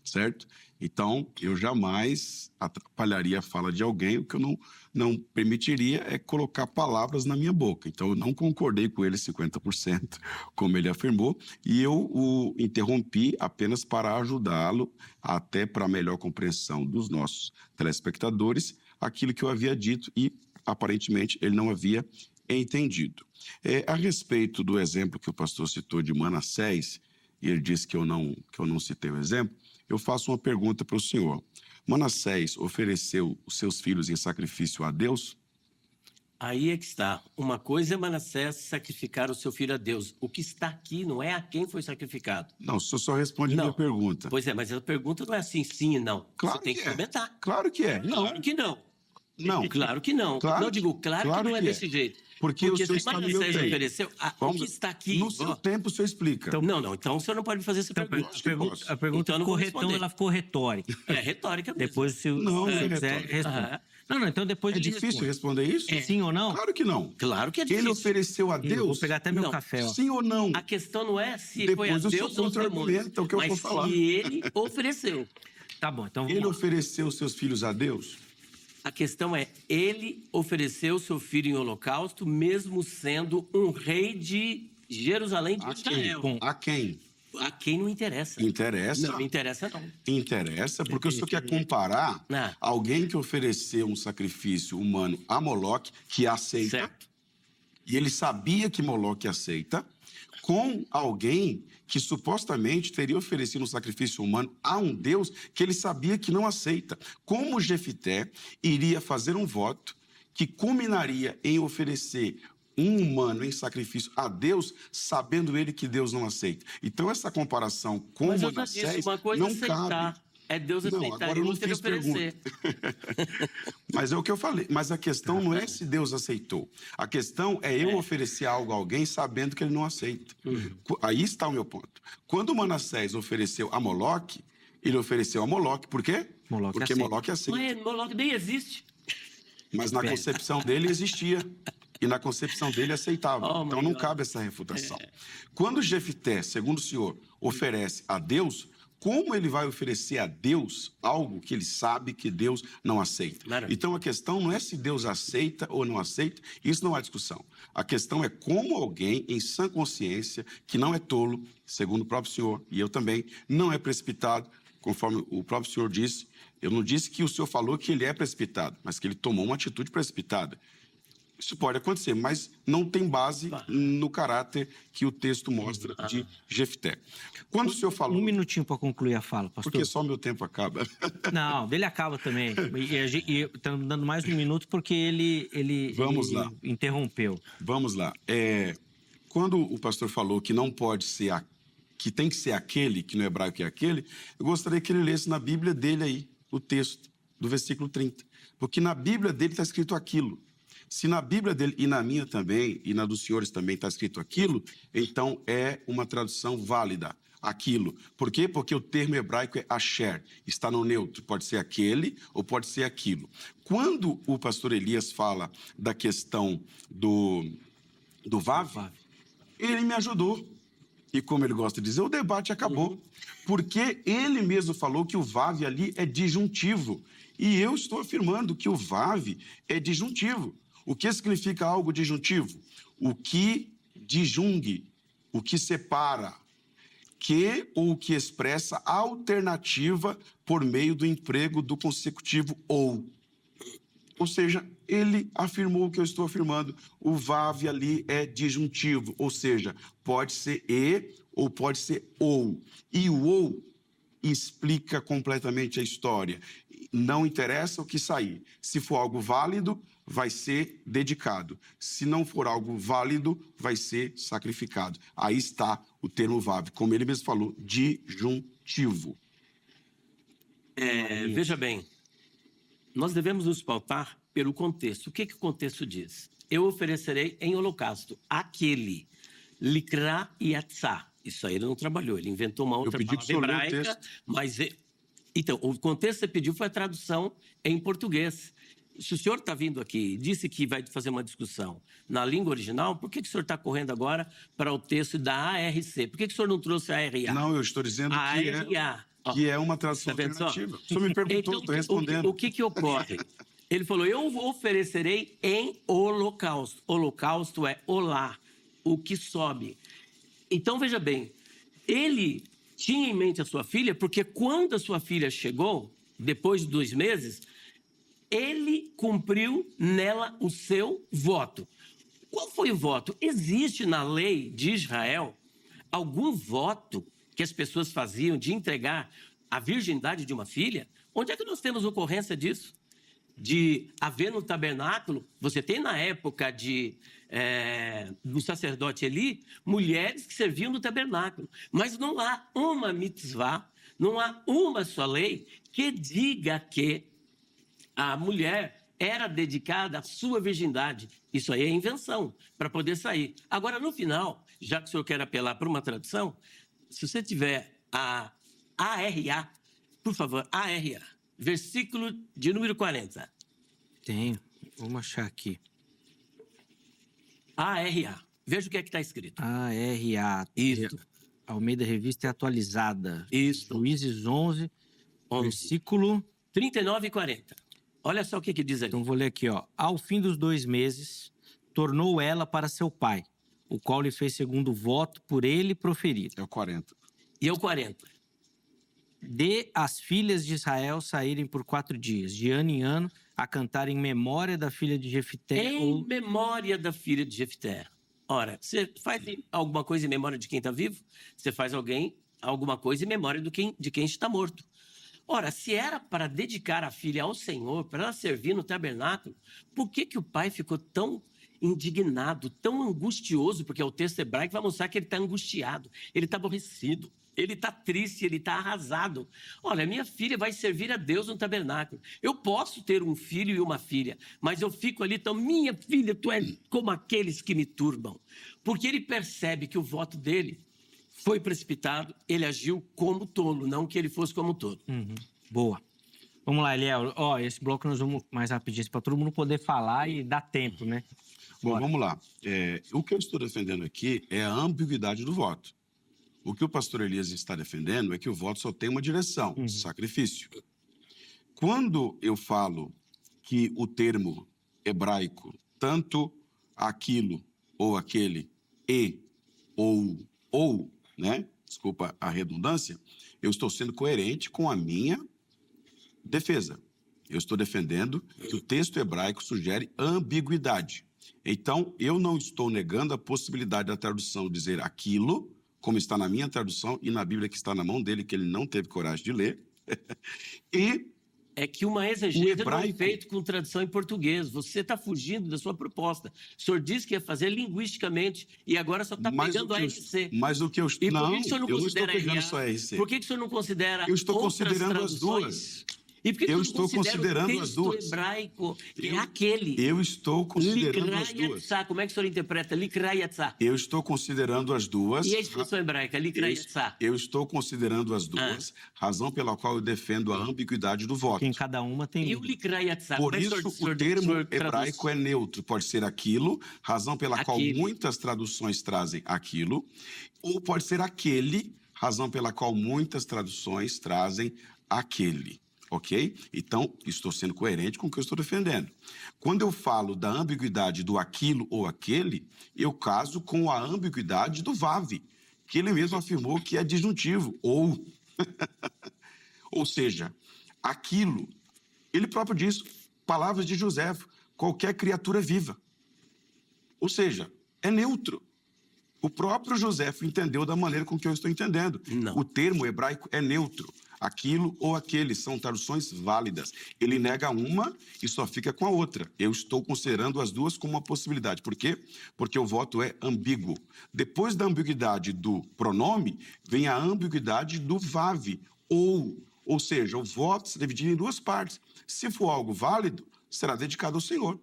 certo? Então, eu jamais atrapalharia a fala de alguém. O que eu não permitiria é colocar palavras na minha boca. Então, eu não concordei com ele 50%, como ele afirmou, e eu o interrompi apenas para ajudá-lo, até para a melhor compreensão dos nossos telespectadores, aquilo que eu havia dito e, aparentemente, ele não havia entendido. A respeito do exemplo que o pastor citou de Manassés, e ele disse que eu não citei o exemplo, eu faço uma pergunta para o senhor. Manassés ofereceu os seus filhos em sacrifício a Deus? Aí é que está. Uma coisa é Manassés sacrificar o seu filho a Deus. O que está aqui não é a quem foi sacrificado. Não, o senhor só responde a minha pergunta. Pois é, mas a pergunta não é assim, sim e não. Claro você tem que comentar. Claro que é. Claro que não. Não. Claro que não. Claro, não digo, claro que não é desse jeito. Porque o senhor se Manassés ofereceu, o que está aqui... No seu tempo, o senhor explica. Então, não, então o senhor não pode me fazer essa pergunta. A pergunta então, ela ficou retórica. É retórica mesmo. Depois, se você quiser responder. Não, então depois... É difícil responder isso? Sim ou não? Claro que não. Claro que é difícil. Ele ofereceu a Deus? Vou pegar até meu café. Ó. Sim ou não? A questão não é se Depois foi a Deus ou os demônios, o que eu vou falar. Mas se ele ofereceu. Tá bom, então vamos Ele lá. ofereceu seus filhos a Deus? A questão é, ele ofereceu seu filho em holocausto, mesmo sendo um rei de Jerusalém de Israel. A quem? A quem não interessa. Interessa? Não, interessa não. Interessa, porque o senhor quer comparar alguém que ofereceu um sacrifício humano a Moloque, que aceita, Certo. e ele sabia que Moloque aceita, com alguém que supostamente teria oferecido um sacrifício humano a um Deus que ele sabia que não aceita. Como Jefté iria fazer um voto que culminaria em oferecer um humano em sacrifício a Deus, sabendo ele que Deus não aceita? Então, essa comparação com Manassés uma coisa não aceitar. cabe. É Deus aceitar agora eu não e fiz oferecer. Mas é o que eu falei. Mas a questão não é se Deus aceitou. A questão é eu oferecer algo a alguém sabendo que ele não aceita. Aí está o meu ponto. Quando Manassés ofereceu a Moloque, ele ofereceu a Moloque. Por quê? Porque Moloque aceita. Mas Moloque nem existe. Mas na concepção dele existia. E na concepção dele aceitava. Então não cabe essa refutação. Quando Jefté, segundo o senhor, oferece a Deus, como ele vai oferecer a Deus algo que ele sabe que Deus não aceita? Maravilha. Então, a questão não é se Deus aceita ou não aceita, isso não há discussão. A questão é como alguém, em sã consciência, que não é tolo, segundo o próprio Senhor, e eu também, não é precipitado, conforme o próprio Senhor disse. Eu não disse que o Senhor falou que ele é precipitado, mas que ele tomou uma atitude precipitada. Isso pode acontecer, mas não tem base no caráter que o texto mostra de Jefté. Quando o senhor falou... Um minutinho para concluir a fala, pastor. Porque só meu tempo acaba. Não, dele acaba também. E estamos dando mais um minuto porque ele lá. interrompeu. Vamos lá. Quando o pastor falou que não pode ser, que tem que ser aquele, que no hebraico é aquele, eu gostaria que ele lesse na Bíblia dele aí, o texto do versículo 30. Porque na Bíblia dele está escrito aquilo. Se na Bíblia dele, e na minha também, e na dos senhores também está escrito aquilo, então é uma tradução válida, aquilo. Por quê? Porque o termo hebraico é asher, está no neutro, pode ser aquele ou pode ser aquilo. Quando o pastor Elias fala da questão do vav, ele me ajudou. E como ele gosta de dizer, o debate acabou. Porque ele mesmo falou que o vav ali é disjuntivo. E eu estou afirmando que o vav é disjuntivo. O que significa algo disjuntivo? O que disjungue, o que separa, que ou que expressa alternativa por meio do emprego do consecutivo ou. Ou seja, ele afirmou o que eu estou afirmando. O vav ali é disjuntivo, ou seja, pode ser e ou pode ser ou. E o ou explica completamente a história. Não interessa o que sair. Se for algo válido, vai ser dedicado. Se não for algo válido, vai ser sacrificado. Aí está o termo vav, como ele mesmo falou, disjuntivo. Veja bem, nós devemos nos pautar pelo contexto. O que o contexto diz? Eu oferecerei em holocausto aquele, likra yatzá. Isso aí ele não trabalhou, ele inventou uma outra palavra hebraica, mas... Então, o contexto que você pediu foi a tradução em português. Se o senhor está vindo aqui e disse que vai fazer uma discussão na língua original, por que o senhor está correndo agora para o texto da ARC? Por que o senhor não trouxe a ARA? Não, eu estou dizendo que é uma tradução alternativa. O senhor me perguntou, então, estou respondendo. O que ocorre? Ele falou, eu oferecerei em holocausto. Holocausto é olá, o que sobe. Então, veja bem, ele tinha em mente a sua filha, porque quando a sua filha chegou, depois de 2 meses, ele cumpriu nela o seu voto. Qual foi o voto? Existe na lei de Israel algum voto que as pessoas faziam de entregar a virgindade de uma filha? Onde é que nós temos ocorrência disso? De haver no tabernáculo, você tem na época do sacerdote Eli, mulheres que serviam no tabernáculo. Mas não há uma mitzvah, não há uma só lei que diga que a mulher era dedicada à sua virgindade. Isso aí é invenção, para poder sair. Agora, no final, já que o senhor quer apelar para uma tradução, se você tiver a ARA, por favor, ARA, versículo de número 40. Tenho, vamos achar aqui. ARA, veja o que é que está escrito. ARA. Isso. Almeida Revista é atualizada. Isso. Juízes 11, versículo... 39 e 40. Olha só o que diz ali. Então, vou ler aqui, ó. Ao fim dos 2 meses, tornou ela para seu pai, o qual lhe fez segundo o voto por ele proferido. É o 40. E é o 40. Dê as filhas de Israel saírem por 4 dias, de ano em ano, a cantar em memória da filha de Jefté. Memória da filha de Jefté. Ora, você faz alguma coisa em memória de quem está vivo? Você faz alguma coisa em memória de quem está morto. Ora, se era para dedicar a filha ao Senhor, para ela servir no tabernáculo, por que o pai ficou tão indignado, tão angustioso? Porque o texto hebraico vai mostrar que ele está angustiado, ele está aborrecido, ele está triste, ele está arrasado. Olha, minha filha vai servir a Deus no tabernáculo. Eu posso ter um filho e uma filha, mas eu fico ali, então, minha filha, tu és como aqueles que me turbam. Porque ele percebe que o voto dele foi precipitado, ele agiu como tolo, não que ele fosse como tolo. Boa. Vamos lá, Eliel. Ó, esse bloco nós vamos mais rapidinho, para todo mundo poder falar e dar tempo, né? Bom, vamos lá. O que eu estou defendendo aqui é a ambiguidade do voto. O que o pastor Elias está defendendo é que o voto só tem uma direção, sacrifício. Quando eu falo que o termo hebraico, tanto aquilo ou aquele, e, ou, né? Desculpa a redundância, eu estou sendo coerente com a minha defesa. Eu estou defendendo que o texto hebraico sugere ambiguidade. Então, eu não estou negando a possibilidade da tradução dizer aquilo, como está na minha tradução e na Bíblia que está na mão dele, que ele não teve coragem de ler. E é que uma exegese hebraico... não é feita com tradução em português. Você está fugindo da sua proposta. O senhor disse que ia fazer linguisticamente e agora só está pegando a RC. Mas o que eu... E não, por que o senhor não eu não estou considera pegando RA? só a RC. Por que o senhor não considera eu estou outras considerando traduções? as duas. E por que eu o estou senhor considera considerando o as texto duas. hebraico, que é aquele? Eu estou considerando as duas. Likrayatsa. Como é que o senhor interpreta likrayatsa? Eu estou considerando as duas. E a expressão hebraica, likrayatsa? Eu estou considerando as duas, razão pela qual eu defendo a ambiguidade do voto. Que em cada uma tem... E o likrayatsa? Por isso, o termo hebraico é neutro. Pode ser aquilo, razão pela qual muitas traduções trazem aquilo, ou pode ser aquele, razão pela qual muitas traduções trazem aquele. Ok? Então, estou sendo coerente com o que eu estou defendendo. Quando eu falo da ambiguidade do aquilo ou aquele, eu caso com a ambiguidade do vav, que ele mesmo afirmou que é disjuntivo, ou. Ou seja, aquilo, ele próprio diz, palavras de José, qualquer criatura viva. Ou seja, é neutro. O próprio José entendeu da maneira com que eu estou entendendo. Não. O termo hebraico é neutro. Aquilo ou aquele são traduções válidas. Ele nega uma e só fica com a outra. Eu estou considerando as duas como uma possibilidade. Por quê? Porque o voto é ambíguo. Depois da ambiguidade do pronome, vem a ambiguidade do vav, ou seja, o voto se divide em duas partes. Se for algo válido, será dedicado ao Senhor.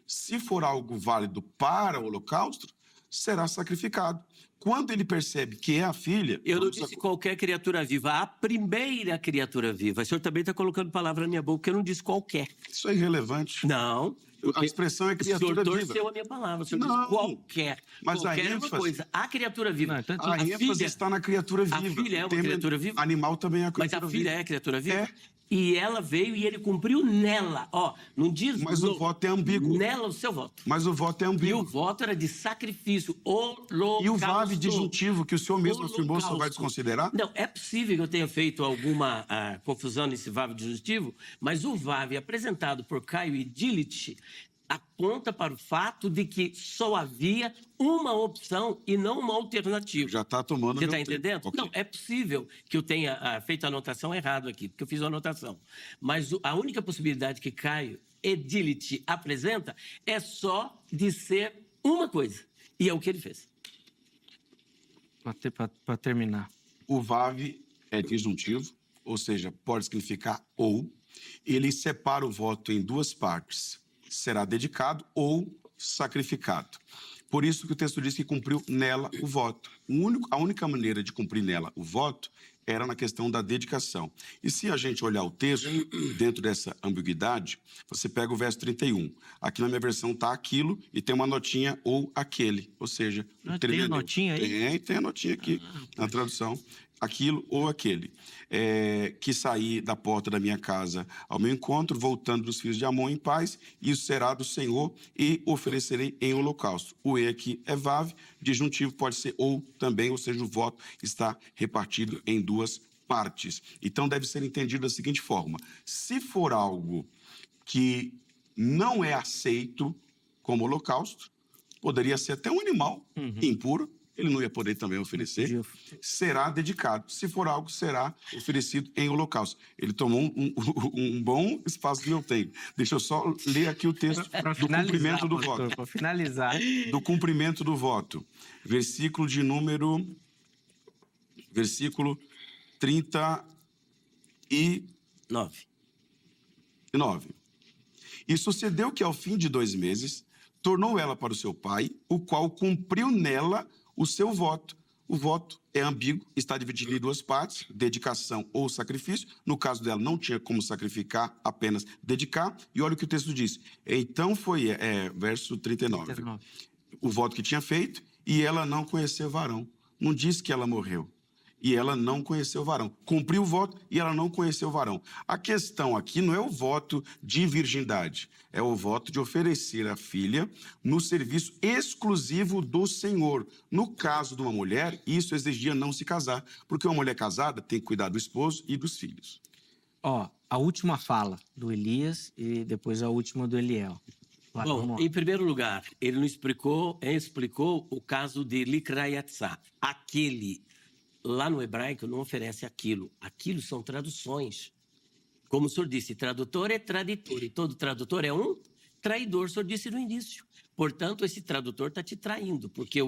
Se for algo válido para o holocausto, será sacrificado. Quando ele percebe que é a filha... Eu não disse qualquer criatura viva, a primeira criatura viva. O senhor também está colocando palavra na minha boca, porque eu não disse qualquer. Isso é irrelevante. Não. A expressão é criatura viva. O senhor torceu a minha palavra, o senhor não, disse qualquer. Mas qualquer a é uma coisa. A criatura viva. Não, então, a ênfase filha, está na criatura viva. A filha é uma criatura viva? Animal também é criatura viva. Mas a filha é criatura viva? É. E ela veio e ele cumpriu nela. Ó, não diz... Mas o voto é ambíguo. Nela o seu voto. Mas o voto é E ambíguo. o voto era de sacrifício, holocausto. E o vav disjuntivo, que o senhor mesmo afirmou, o senhor vai desconsiderar? Não, é possível que eu tenha feito alguma confusão nesse vav disjuntivo, mas o vav apresentado por Caio e Dillich aponta para o fato de que só havia uma opção e não uma alternativa. Já está tomando... Você está entendendo? Okay. Não, é possível que eu tenha feito a anotação errado aqui, porque eu fiz a anotação. Mas a única possibilidade que Caio e Dillich apresenta é só de ser uma coisa. E é o que ele fez. Para terminar. O vav é disjuntivo, ou seja, pode significar ou. Ele separa o voto em duas partes. Será dedicado ou sacrificado. Por isso que o texto diz que cumpriu nela o voto. A única maneira de cumprir nela o voto era na questão da dedicação. E se a gente olhar o texto, dentro dessa ambiguidade, você pega o verso 31. Aqui na minha versão está aquilo e tem uma notinha ou aquele. Ou seja... Tem a notinha aí? Tem a notinha aqui na tradução. Aquilo ou aquele. Que saí da porta da minha casa ao meu encontro, voltando dos filhos de Amon em paz, isso será do Senhor e oferecerei em holocausto. O E aqui é vav, disjuntivo pode ser ou também, ou seja, o voto está repartido em duas partes. Então, deve ser entendido da seguinte forma. Se for algo que não é aceito como holocausto, poderia ser até um animal impuro, ele não ia poder também oferecer, será dedicado. Se for algo, será oferecido em holocausto. Ele tomou um bom espaço do meu tempo. Deixa eu só ler aqui o texto do cumprimento do voto. Para finalizar. Do cumprimento do voto. Versículo 39. E sucedeu que ao fim de 2 meses, tornou ela para o seu pai, o qual cumpriu nela o seu voto. O voto é ambíguo, está dividido em duas partes, dedicação ou sacrifício. No caso dela, não tinha como sacrificar, apenas dedicar. E olha o que o texto diz. Então foi, verso 39. O voto que tinha feito, e ela não conheceu varão. Não diz que ela morreu. E ela não conheceu o varão. Cumpriu o voto e ela não conheceu o varão. A questão aqui não é o voto de virgindade, é o voto de oferecer a filha no serviço exclusivo do Senhor. No caso de uma mulher, isso exigia não se casar, porque uma mulher casada tem que cuidar do esposo e dos filhos. Ó, a última fala do Elias e depois a última do Eliel. Vai, vamos Bom, lá. em primeiro lugar, ele não explicou o caso de Likrayatzá. Aquele, lá no hebraico, não oferece aquilo. Aquilo são traduções. Como o senhor disse, tradutor é traditor. E todo tradutor é um traidor, o senhor disse no início. Portanto, esse tradutor está te traindo, porque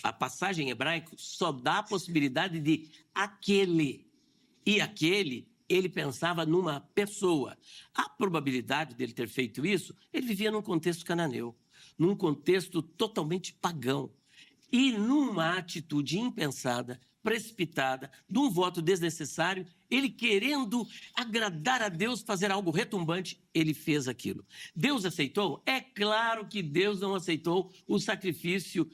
a passagem em hebraico só dá a possibilidade de aquele. E aquele, ele pensava numa pessoa. A probabilidade dele ter feito isso, ele vivia num contexto cananeu, num contexto totalmente pagão. E numa atitude impensada, precipitada, de um voto desnecessário, ele querendo agradar a Deus, fazer algo retumbante, ele fez aquilo. Deus aceitou? É claro que Deus não aceitou o sacrifício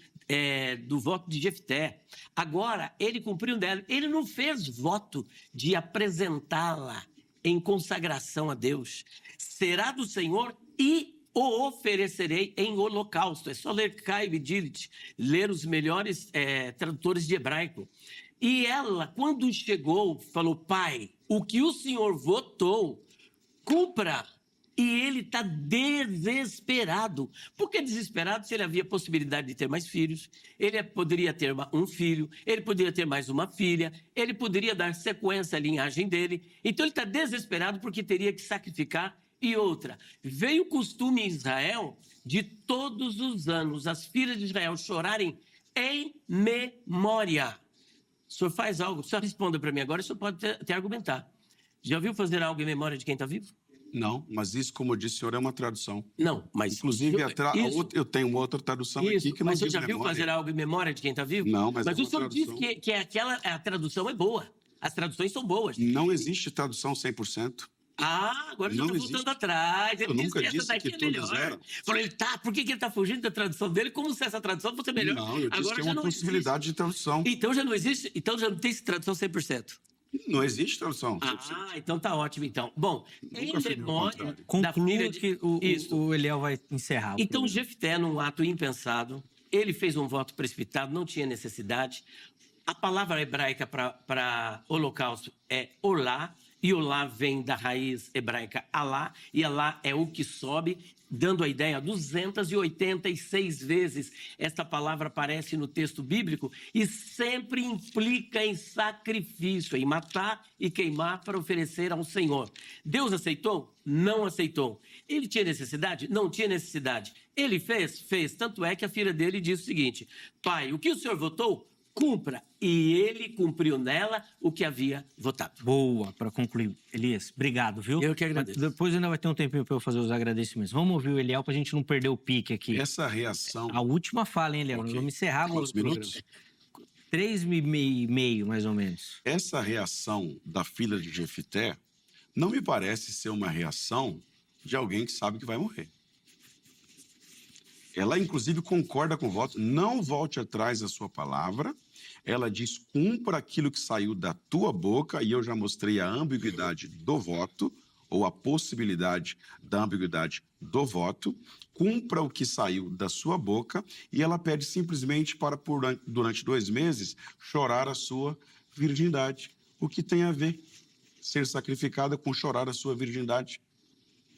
do voto de Jefté. Agora, ele cumpriu dela. Ele não fez voto de apresentá-la em consagração a Deus. Será do Senhor e o oferecerei em holocausto. É só ler Caio e Dilit, ler os melhores tradutores de hebraico. E ela, quando chegou, falou: pai, o que o senhor votou, cumpra. E ele está desesperado. Por que desesperado? Se ele havia possibilidade de ter mais filhos, ele poderia ter um filho, ele poderia ter mais uma filha, ele poderia dar sequência à linhagem dele. Então ele está desesperado porque teria que sacrificar. E outra, veio o costume em Israel de todos os anos as filhas de Israel chorarem em memória. O senhor faz algo, só responda para mim agora, o senhor pode até argumentar. Já viu fazer algo em memória de quem está vivo? Não, mas isso, como eu disse, senhor, é uma tradução. Não, mas... Inclusive, eu tenho uma outra tradução aqui que não mas o senhor diz já viu memória. fazer algo em memória de quem está vivo? Não, mas é o uma senhor tradução. disse que a tradução é boa. As traduções são boas. Não existe tradução 100%. Agora Não já está existe. voltando atrás. Ele Eu disse nunca que essa disse daqui que é todas melhor. eram. Falou, por que ele está fugindo da tradução dele? Como se essa tradução fosse melhor. Não, eu disse Agora que é já uma não possibilidade de tradução. Então já não existe, então já não tem tradução 100%. Não existe tradução 100%. Ah, então tá ótimo, então. Bom, em afirmei o memória contrário. da filha Conclua de... que o Eliel vai encerrar. o Então, programa. Jefté, num ato impensado, ele fez um voto precipitado, não tinha necessidade. A palavra hebraica para holocausto é olá, e olá vem da raiz hebraica alá, e alá é o que sobe, dando a ideia 286 vezes. Esta palavra aparece no texto bíblico e sempre implica em sacrifício, em matar e queimar para oferecer ao Senhor. Deus aceitou? Não aceitou. Ele tinha necessidade? Não tinha necessidade. Ele fez? Fez. Tanto é que a filha dele disse o seguinte: pai, o que o senhor votou, cumpra. E ele cumpriu nela o que havia votado. Boa, para concluir. Elias, obrigado, viu? Eu que agradeço. Depois ainda vai ter um tempinho para eu fazer os agradecimentos. Vamos ouvir o Eliel para a gente não perder o pique aqui. Essa reação... A última fala, hein, Eliel? Nós Ok. vamos encerrar agora Quantos o programa. minutos? 3,5, mais ou menos. Essa reação da filha de Jefté não me parece ser uma reação de alguém que sabe que vai morrer. Ela, inclusive, concorda com o voto. Não volte atrás da sua palavra. Ela diz, cumpra aquilo que saiu da tua boca. E eu já mostrei a ambiguidade do voto, ou a possibilidade da ambiguidade do voto. Cumpra o que saiu da sua boca. E ela pede simplesmente para, durante 2 meses, chorar a sua virgindade. O que tem a ver ser sacrificada com chorar a sua virgindade?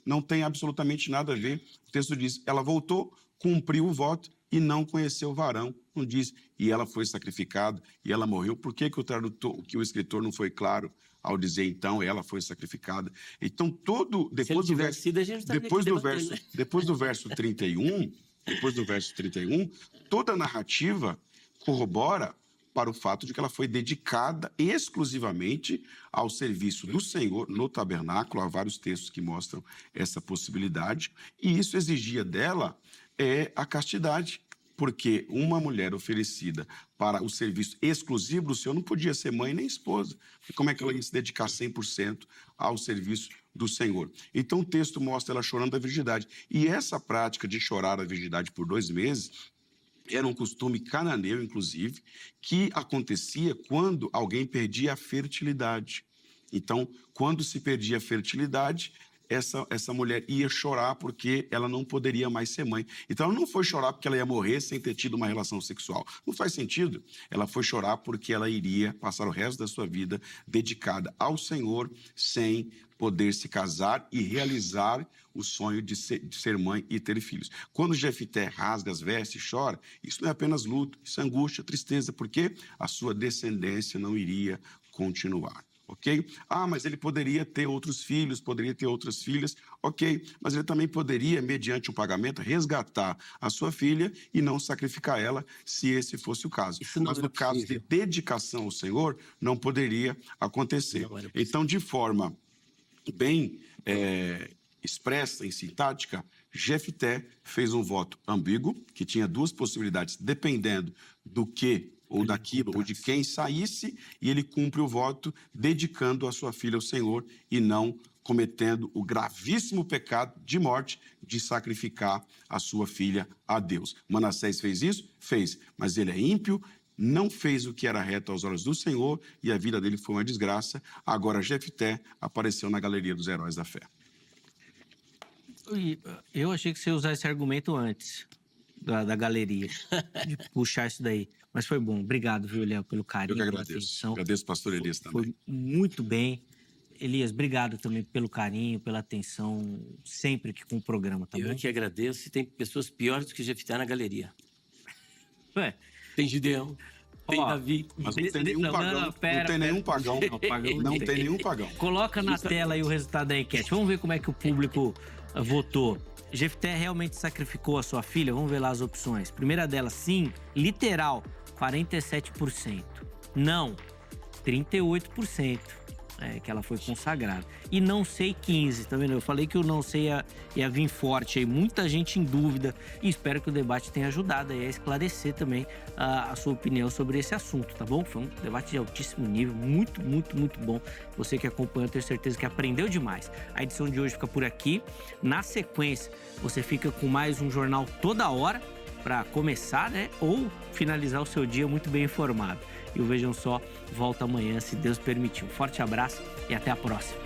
Não tem absolutamente nada a ver. O texto diz, ela voltou, cumpriu o voto e não conheceu o varão. Não diz, e ela foi sacrificada e ela morreu. Por que o escritor não foi claro ao dizer, então, ela foi sacrificada? Então, depois do verso 31, toda a narrativa corrobora para o fato de que ela foi dedicada exclusivamente ao serviço do Senhor no tabernáculo. Há vários textos que mostram essa possibilidade. E isso exigia dela a castidade, porque uma mulher oferecida para o serviço exclusivo do Senhor não podia ser mãe nem esposa. Porque como é que ela ia se dedicar 100% ao serviço do Senhor? Então o texto mostra ela chorando a virgindade. E essa prática de chorar a virgindade por 2 meses Era um costume cananeu, inclusive, que acontecia quando alguém perdia a fertilidade. Então, quando se perdia a fertilidade, essa mulher ia chorar porque ela não poderia mais ser mãe. Então, ela não foi chorar porque ela ia morrer sem ter tido uma relação sexual. Não faz sentido. Ela foi chorar porque ela iria passar o resto da sua vida dedicada ao Senhor, sem poder se casar e realizar o sonho de ser mãe e ter filhos. Quando Jefité rasga as vestes e chora, isso não é apenas luto, isso é angústia, tristeza, porque a sua descendência não iria continuar. Ok? Mas ele poderia ter outros filhos, poderia ter outras filhas, ok, mas ele também poderia, mediante um pagamento, resgatar a sua filha e não sacrificar ela, se esse fosse o caso. Mas no caso de dedicação ao Senhor, não poderia acontecer. Então, de forma bem expressa em sintática, Jefité fez um voto ambíguo, que tinha duas possibilidades, dependendo do que ou daquilo, ou de quem saísse, e ele cumpre o voto dedicando a sua filha ao Senhor e não cometendo o gravíssimo pecado de morte de sacrificar a sua filha a Deus. Manassés fez isso? Fez, mas ele é ímpio, não fez o que era reto aos olhos do Senhor e a vida dele foi uma desgraça. Agora Jefité apareceu na galeria dos heróis da fé. Eu achei que você ia usar esse argumento antes da galeria, de puxar isso daí. Mas foi bom. Obrigado, viu, Léo, pelo carinho, Eu que pela agradeço. atenção. Agradeço, pastor Elias, também. Foi muito bem. Elias, obrigado também pelo carinho, pela atenção, sempre aqui com o programa, tá bom? Eu que agradeço. E tem pessoas piores do que Jefité na galeria. Ué, Tem Gideão, tem Davi. Mas não tem nenhum pagão. Não tem nenhum pagão. Não tem nenhum pagão. Coloca na tela aí o resultado da enquete. Vamos ver como é que o público votou. Jefité realmente sacrificou a sua filha? Vamos ver lá as opções. Primeira delas, sim, literal, 47%. Não, 38%. Que ela foi consagrada. E não sei 15%, tá vendo? Eu falei que o não sei ia vir forte aí. Muita gente em dúvida. E espero que o debate tenha ajudado aí a esclarecer também a sua opinião sobre esse assunto, tá bom? Foi um debate de altíssimo nível, muito, muito, muito bom. Você que acompanhou, tenho certeza que aprendeu demais. A edição de hoje fica por aqui. Na sequência, você fica com mais um jornal toda hora para começar, né? Ou finalizar o seu dia muito bem informado. E o Vejam Só volta amanhã, se Deus permitir. Um forte abraço e até a próxima.